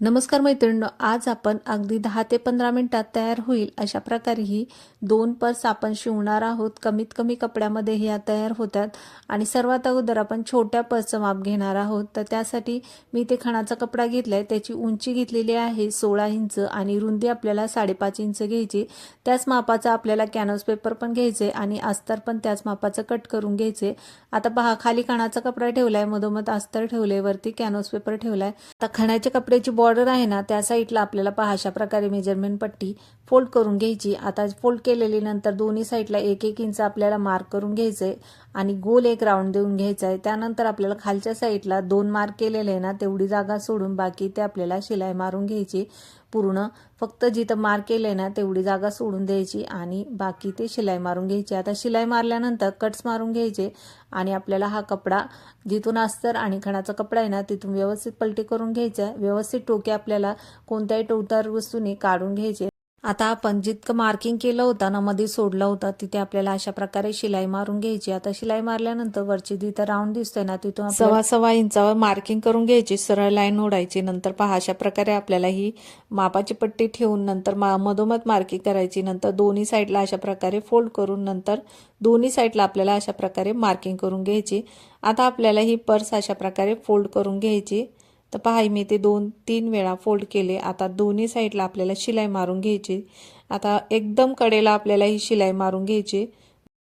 नमस्कार मैत्रिणींनो, आज आपण अगदी 10 ते 15 मिनिटात तयार होईल अशा प्रकारे ही 2 पर्स आपण शिवणार आहोत। कमीत कमी कपड्यामध्ये ह्या तयार होतात आणि सर्वात अगोदर आपण छोट्या पर्सचं माप घेणार आहोत। तर त्यासाठी मी इथे खणाचा कपडा घेतलाय, त्याची उंची घेतलेली आहे 16 इंच आणि रुंदी आपल्याला 5.5 इंच घ्यायची। त्याच मापाचा आपल्याला कॅनव्हास पेपर पण घ्यायचे आणि अस्तर पण त्याच मापाचं कट करून घ्यायचे। आता पहा, खाली खणाचा कपडा ठेवलाय, मधोमध अस्तर ठेवले, वरती कॅनव्हास पेपर ठेवलाय। आता खणाच्या कपड्याची बॉर्डर आहे ना, त्या साईडला आपल्याला पहा अशा प्रकारे मेजरमेंट पट्टी फोल्ड करून घ्यायची। आता फोल्ड केलेली नंतर दोन्ही साईडला 1-1 इंच आपल्याला मार्क करून घ्यायचंय आणि गोल एक राऊंड देऊन घ्यायचा आहे। त्यानंतर आपल्याला खालच्या साईडला 2 मार्क केलेले आहे ना, तेवढी जागा सोडून बाकी ते आपल्याला शिलाई मारून घ्यायची। पूर्ण फक्त जिथं मार्क केलंय ना तेवढी जागा सोडून द्यायची आणि बाकी ते शिलाई मारून घ्यायची। आता शिलाई मारल्यानंतर कट्स मारून घ्यायचे आणि आपल्याला हा कपडा जिथून अस्तर आणि खणाचा कपडा आहे ना तिथून व्यवस्थित पलटी करून घ्यायचा। व्यवस्थित टोके आपल्याला कोणत्याही टोकदार वस्तूने काढून घ्यायचे। आता आपण जितकं मार्किंग केलं होतं ना, मध्ये सोडलं होतं, तिथे आपल्याला अशा प्रकारे शिलाई मारून घ्यायची। आता शिलाई मारल्यानंतर वरची जिथं राऊंड दिसतोय ना तिथून 1.25 इंचावर मार्किंग करून घ्यायची, सरळ लाईन ओढायची। नंतर पहा अशा प्रकारे आपल्याला ही मापाची पट्टी ठेवून नंतर मधोमध मार्किंग करायची। नंतर दोन्ही साईडला अशा प्रकारे फोल्ड करून नंतर दोन्ही साईडला आपल्याला अशा प्रकारे मार्किंग करून घ्यायची। आता आपल्याला ही पर्स अशा प्रकारे फोल्ड करून घ्यायची। तर पहा, मी ते 2-3 वेळा फोल्ड केले। आता दोन्ही साईडला आपल्याला शिलाई मारून घ्यायची। आता एकदम कडेला आपल्याला ही शिलाई मारून घ्यायची।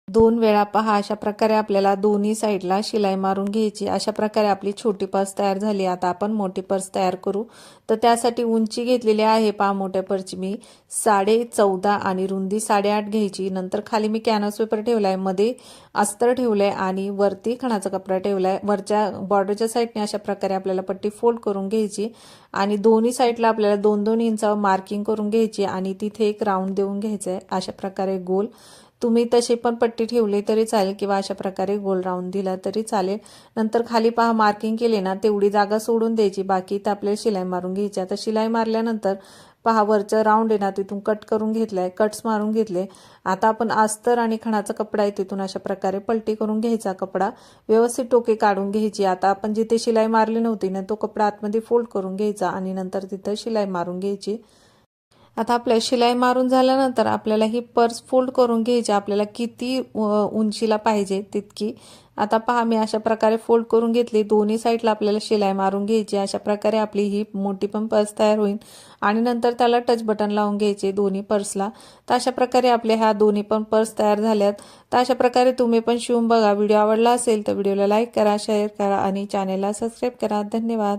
2 वेळा पहा अशा प्रकारे आपल्याला दोन्ही साईडला शिलाई मारून घ्यायची। अशा प्रकारे आपली छोटी पर्स तयार झाली। आता आपण मोठी पर्स तयार करू। तर त्यासाठी उंची घेतलेली आहे पहा मोठ्या पर्सची मी 14.5 आणि रुंदी 8.5 घ्यायची। नंतर खाली मी कॅनव्हास पेपर ठेवलाय, मध्ये अस्तर ठेवलंय आणि वरती खणाचा कपडा ठेवलाय। वरच्या बॉर्डरच्या साईडने अशा प्रकारे आपल्याला पट्टी फोल्ड करून घ्यायची आणि दोन्ही साईडला आपल्याला 2-2 इंचावर मार्किंग करून घ्यायची आणि तिथे एक राऊंड देऊन घ्यायचा आहे अशा प्रकारे गोल। तुम्ही तशी पण पट्टी ठेवली तरी चालेल किंवा अशा प्रकारे गोल राऊंड दिला तरी चालेल। नंतर खाली पहा मार्किंग केले ना तेवढी जागा सोडून द्यायची, बाकी तर आपल्याला शिलाई मारून घ्यायची। आता शिलाई मारल्यानंतर पहा वरचं राऊंड आहे ना तिथून कट करून घेतलाय, कट्स मारून घेतले। आता आपण अस्तर आणि खणाचा कपडा आहे तिथून अशा प्रकारे पलटी करून घ्यायचा, कपडा व्यवस्थित टोके काढून घ्यायची। आता आपण जिथे शिलाई मारली नव्हती ना तो कपडा आतमध्ये फोल्ड करून घ्यायचा आणि नंतर तिथं शिलाई मारून घ्यायची। आता आपल्या शिलाई मारून झाल्यानंतर आपल्याला ही पर्स फोल्ड करून घ्यायची, आपल्याला किती उंचीला पाहिजे तितकी। आता पहा मी अशा प्रकारे फोल्ड करून घेतली, दोन्ही साईडला आपल्याला शिलाई मारून घ्यायची। अशा प्रकारे आपली ही मोठी पण पर्स तयार होईल आणि नंतर त्याला टच बटन लावून घ्यायचे दोन्ही पर्सला। तर अशा प्रकारे आपल्या ह्या दोन्ही पण पर्स तयार झाल्यात। तर अशा प्रकारे तुम्ही पण शिवून बघा। व्हिडिओ आवडला असेल तर व्हिडिओला लाईक करा, शेअर करा आणि चॅनेलला सबस्क्राईब करा। धन्यवाद।